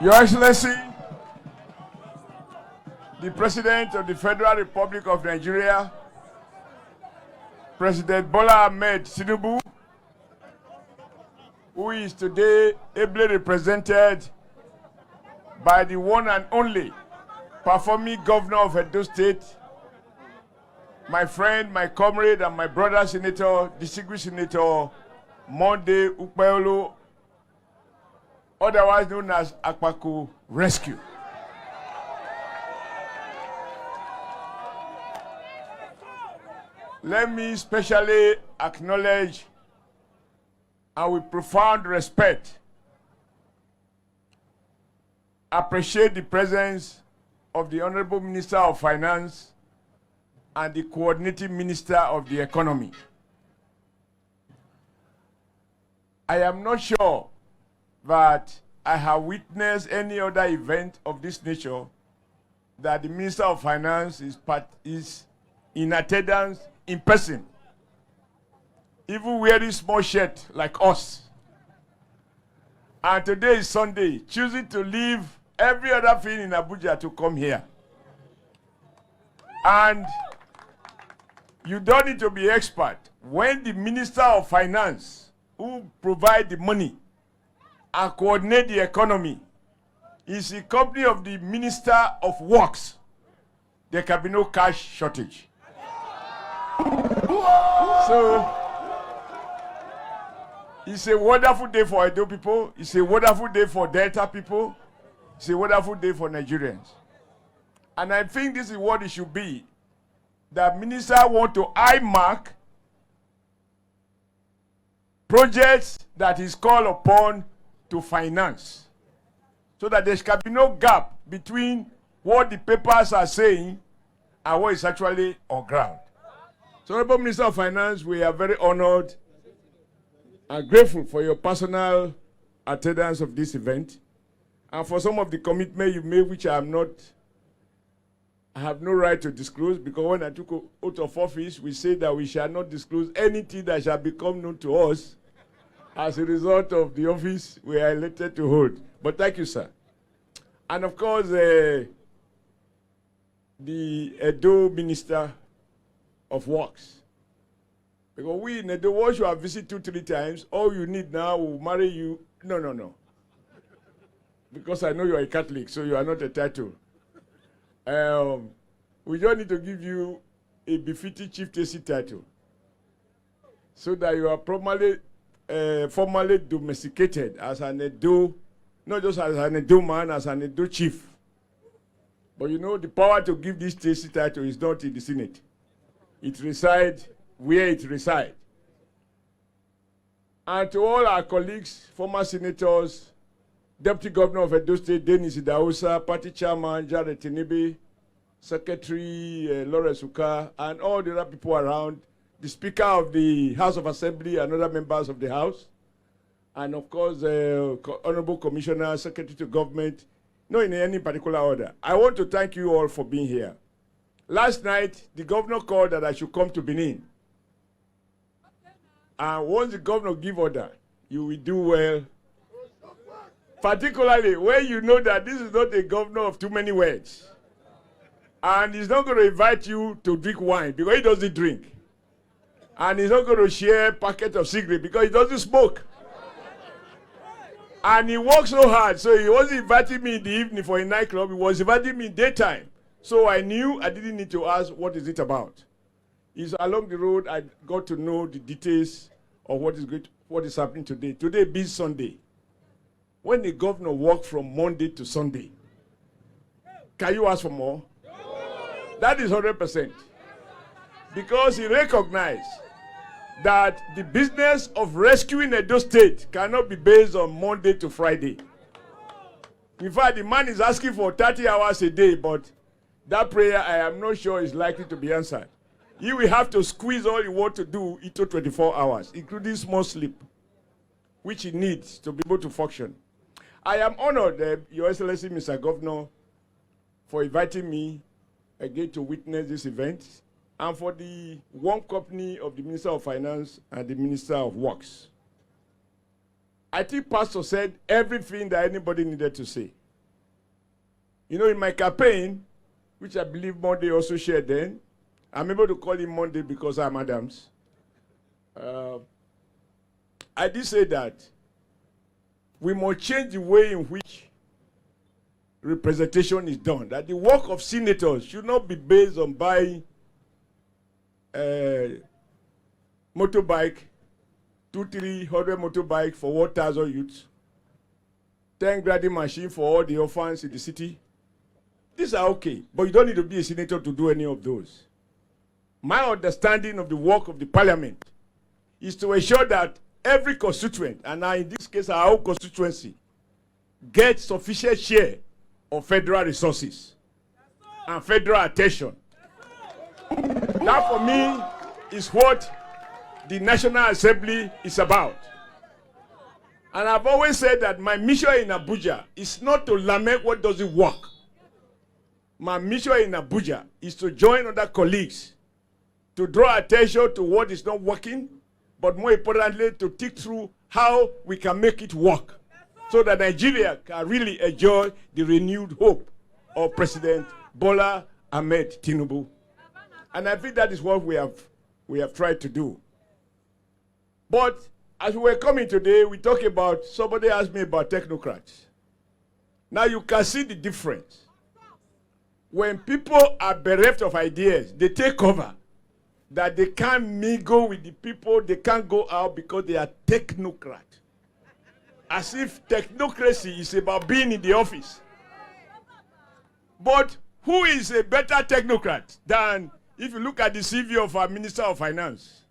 Your Excellency, the President of the Federal Republic of Nigeria, President Bola Ahmed Tinubu, who is today ably represented by the one and only performing governor of Edo State, my friend, my comrade, and my brother Senator, distinguished Senator Monday Okpebholo, otherwise known as Akpaku Rescue. Let me specially acknowledge and with profound respect appreciate the presence of the Honorable Minister of Finance and the Coordinating Minister of the Economy. I am not sure that I have witnessed any other event of this nature that the Minister of Finance is in attendance in person, even wearing small shirt like us. And today is Sunday, choosing to leave every other thing in Abuja to come here. And you don't need to be expert. When the Minister of Finance, who provide the money and coordinate the economy, is the company of the Minister of Works, there can be no cash shortage. So, it's a wonderful day for Edo people. It's a wonderful day for Delta people. It's a wonderful day for Nigerians. And I think this is what it should be. That minister want to eyemark projects that is called upon to finance, so that there can be no gap between what the papers are saying and what is actually on ground. So, Honorable Minister of Finance, we are very honored and grateful for your personal attendance of this event and for some of the commitment you made, which I have no right to disclose, because when I took oath of office, we said that we shall not disclose anything that shall become known to us as a result of the office we are elected to hold. But thank you, sir. And of course, the Edo Minister of Works. Because we in Edo, once you have visited 2-3 times, all you need now will marry you. No. Because I know you are a Catholic, so you are not a title. We don't need to give you a befitting chieftaincy title, so that you are formally domesticated as an Edo, not just as an Edo man, as an Edo chief. But you know, the power to give this chieftaincy title is not in the Senate. It resides where it resides. And to all our colleagues, former senators, Deputy Governor of Edo State, Denis Idahosa, Party Chairman, Jared Tinubu, Secretary Lawrence Uka, and all the other people around, the Speaker of the House of Assembly and other members of the House, and of course, Honorable Commissioner, Secretary to Government, not in any particular order. I want to thank you all for being here. Last night, the governor called that I should come to Benin. And once the governor give order, you will do well. Particularly when you know that this is not a governor of too many words. And he's not going to invite you to drink wine because he doesn't drink. And he's not going to share a packet of cigarettes because he doesn't smoke. And he works so hard, so he wasn't inviting me in the evening for a nightclub, he was inviting me in daytime. So I knew I didn't need to ask, what is it about? It's along the road, I got to know the details of what is happening today. Today being Sunday. When the governor worked from Monday to Sunday, can you ask for more? That is 100%. Because he recognized that the business of rescuing Edo State cannot be based on Monday to Friday. In fact, the man is asking for 30 hours a day, but that prayer, I am not sure is likely to be answered. You will have to squeeze all you want to do into 24 hours, including small sleep, which he needs to be able to function. I am honored, Your Excellency, Mr. Governor, for inviting me again to witness this event, and for the warm company of the Minister of Finance and the Minister of Works. I think Pastor said everything that anybody needed to say. You know, in my campaign, which I believe Monday also shared then, I'm able to call him Monday because I'm Adams. I did say that we must change the way in which representation is done. That the work of senators should not be based on buying motorbike, 200-300 motorbike for 1,000 youths, 10 grinding machine for all the orphans in the city. These are okay, but you don't need to be a senator to do any of those. My understanding of the work of the parliament is to ensure that every constituent, and now in this case our own constituency, gets sufficient share of federal resources and federal attention. That for me is what the National Assembly is about. And I've always said that my mission in Abuja is not to lament what doesn't work. My mission in Abuja is to join other colleagues to draw attention to what is not working, but more importantly, to think through how we can make it work so that Nigeria can really enjoy the renewed hope of President Bola Ahmed Tinubu. And I think that is what we have tried to do. But as we were coming today, we talk about, somebody asked me about technocrats. Now you can see the difference. When people are bereft of ideas, they take cover. That they can't mingle with the people, they can't go out because they are technocrats. As if technocracy is about being in the office. But who is a better technocrat than, if you look at the CV of our Minister of Finance?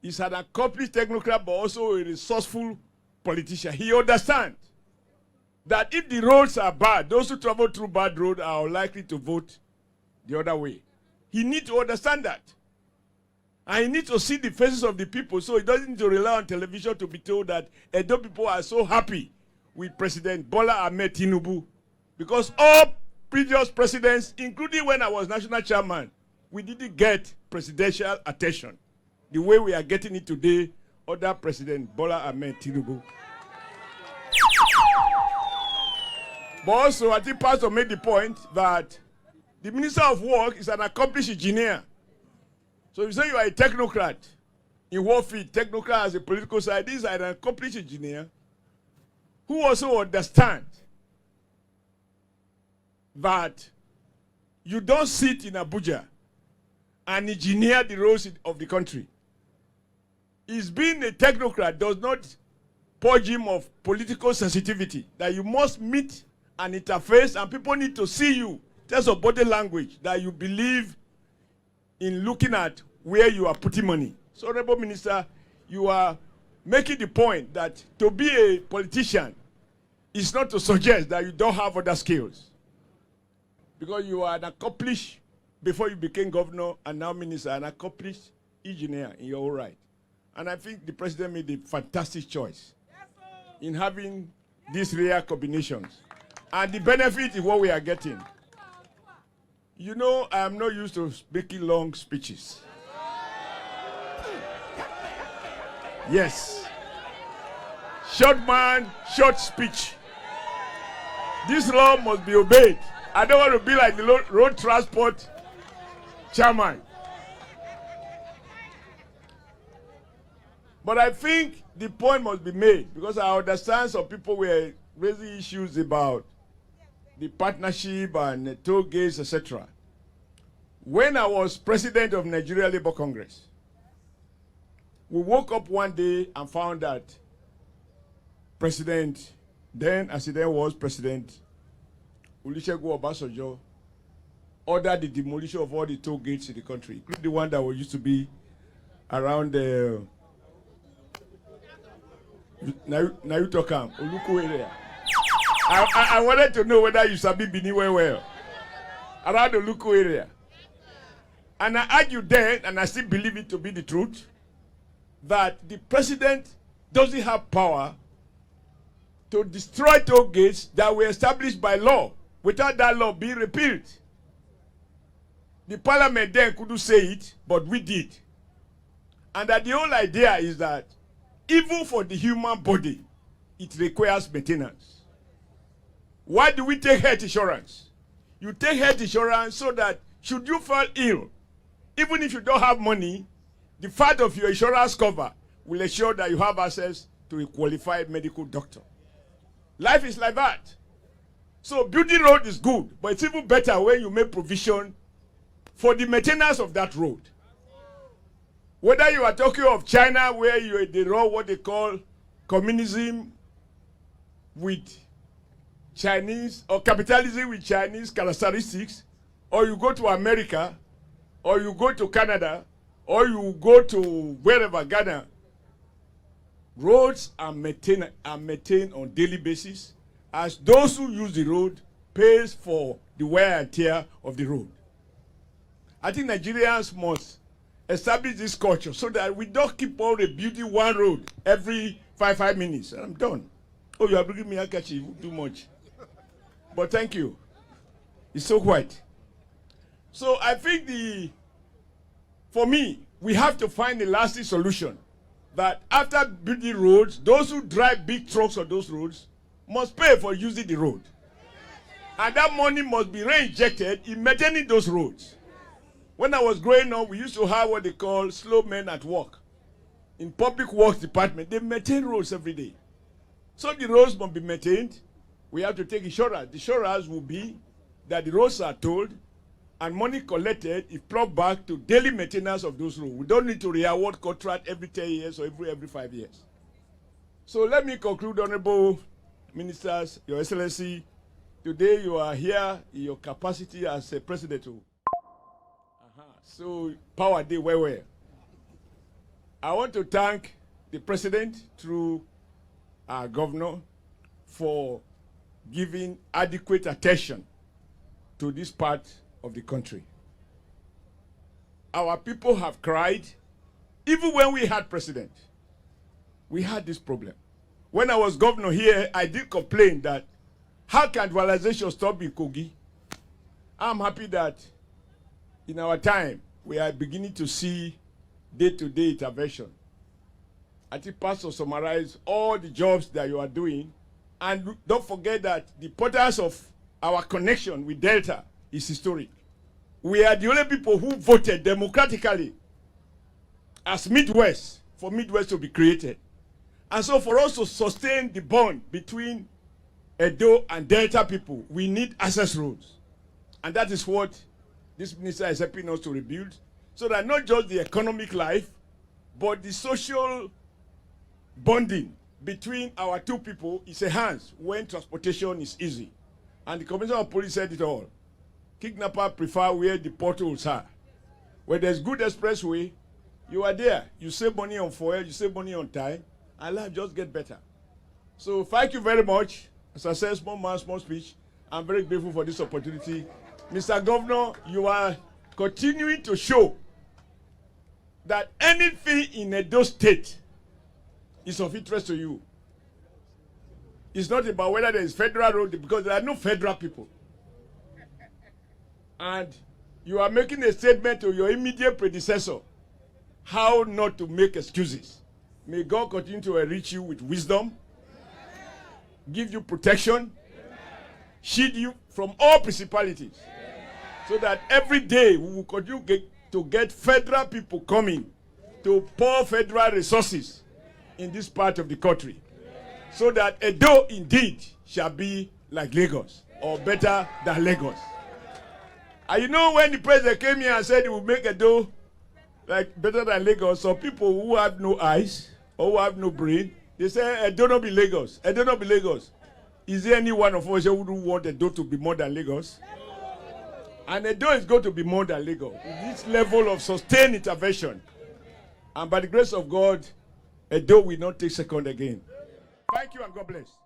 He's an accomplished technocrat, but also a resourceful politician. He understands that if the roads are bad, those who travel through bad roads are likely to vote the other way. He needs to understand that. And he needs to see the faces of the people, so he doesn't need to rely on television to be told that Edo people are so happy with President Bola Ahmed Tinubu. Because all previous presidents, including when I was national chairman, we didn't get presidential attention the way we are getting it today under President Bola Ahmed Tinubu. But also, I think Pastor made the point that the Minister of Work is an accomplished engineer. So if you say you are a technocrat, in what field? Technocrat as a political side, this is an accomplished engineer who also understands that you don't sit in Abuja and engineer the roads of the country. His being a technocrat does not purge him of political sensitivity, that you must meet and interface, and people need to see you, test of body language, that you believe in looking at where you are putting money. So, Honorable Minister, you are making the point that to be a politician is not to suggest that you don't have other skills. Because you are an accomplished, before you became governor and now minister, an accomplished engineer in your own right. And I think the president made a fantastic choice in having these rare combinations. And the benefit is what we are getting. You know, I am not used to making long speeches. Yes. Short man, short speech. This law must be obeyed. I don't want to be like the road transport chairman. But I think the point must be made, because I understand some people were raising issues about the partnership and the toll gates, etc. When I was president of Nigeria Labour Congress, we woke up one day and found that President, then as he then was President Olusegun Obasanjo, ordered the demolition of all the toll gates in the country, including the one that used to be around the Nautokam, Oluko area. I wanted to know whether you sabi Benin well. Around the Oluko area. And I argued then, and I still believe it to be the truth, that the president doesn't have power to destroy toll gates that were established by law without that law being repealed. The parliament then couldn't say it, but we did. And that the whole idea is that even for the human body, it requires maintenance. Why do we take health insurance? You take health insurance so that should you fall ill, even if you don't have money, the fact of your insurance cover will ensure that you have access to a qualified medical doctor. Life is like that. So building road is good, but it's even better when you make provision for the maintenance of that road. Whether you are talking of China, where they run what they call communism with Chinese, or capitalism with Chinese characteristics, or you go to America, or you go to Canada, or you go to wherever, Ghana, roads are maintained on daily basis, as those who use the road pays for the wear and tear of the road. I think Nigerians must establish this culture so that we don't keep on rebuilding one road every 5 minutes. And I'm done. Oh, you are bringing me Akachi too much. But thank you. It's so quiet. So I think for me, we have to find a lasting solution that after building roads, those who drive big trucks on those roads must pay for using the road. And that money must be reinjected in maintaining those roads. When I was growing up, we used to have what they call slow men at work. In public works department, they maintain roads every day. So the roads must be maintained. We have to take insurance. The insurance will be that the roads are tolled and money collected is plugged back to daily maintenance of those roads. We don't need to re-award contract every 10 years or every 5 years. So let me conclude, Honorable Ministers, Your Excellency. Today you are here in your capacity as a president. So power day where. I want to thank the president through our governor for giving adequate attention to this part of the country. Our people have cried. Even when we had president, we had this problem. When I was governor here, I did complain that how can dualization stop in Kogi? I'm happy that in our time, we are beginning to see day-to-day intervention. I think Pastor summarized all the jobs that you are doing. And don't forget that the importance of our connection with Delta is historic. We are the only people who voted democratically as Midwest, for Midwest to be created. And so for us to sustain the bond between Edo and Delta people, we need access roads. And that is what this minister is helping us to rebuild, so that not just the economic life, but the social bonding between our two people is enhanced when transportation is easy. And the Commissioner of Police said it all. Kidnappers prefer where the potholes are. Where there's good expressway, you are there. You save money on fuel, you save money on time, and life just get better. So thank you very much. As I said, small man, small speech. I'm very grateful for this opportunity. Mr. Governor, you are continuing to show that anything in Edo State is of interest to you. It's not about whether there is federal road, because there are no federal people. And you are making a statement to your immediate predecessor how not to make excuses. May God continue to enrich you with wisdom, give you protection, shield you from all principalities, so that every day we will continue to get federal people coming to pour federal resources in this part of the country, so that Edo indeed shall be like Lagos, or better than Lagos. And you know, when the president came here and said he would make Edo like better than Lagos, some people who have no eyes or who have no brain, they say Edo not be Lagos. Edo not be Lagos. Is there any one of us who would want Edo to be more than Lagos? And Edo is going to be more than Lagos. With this level of sustained intervention. And by the grace of God, Edo will not take second again. Thank you and God bless.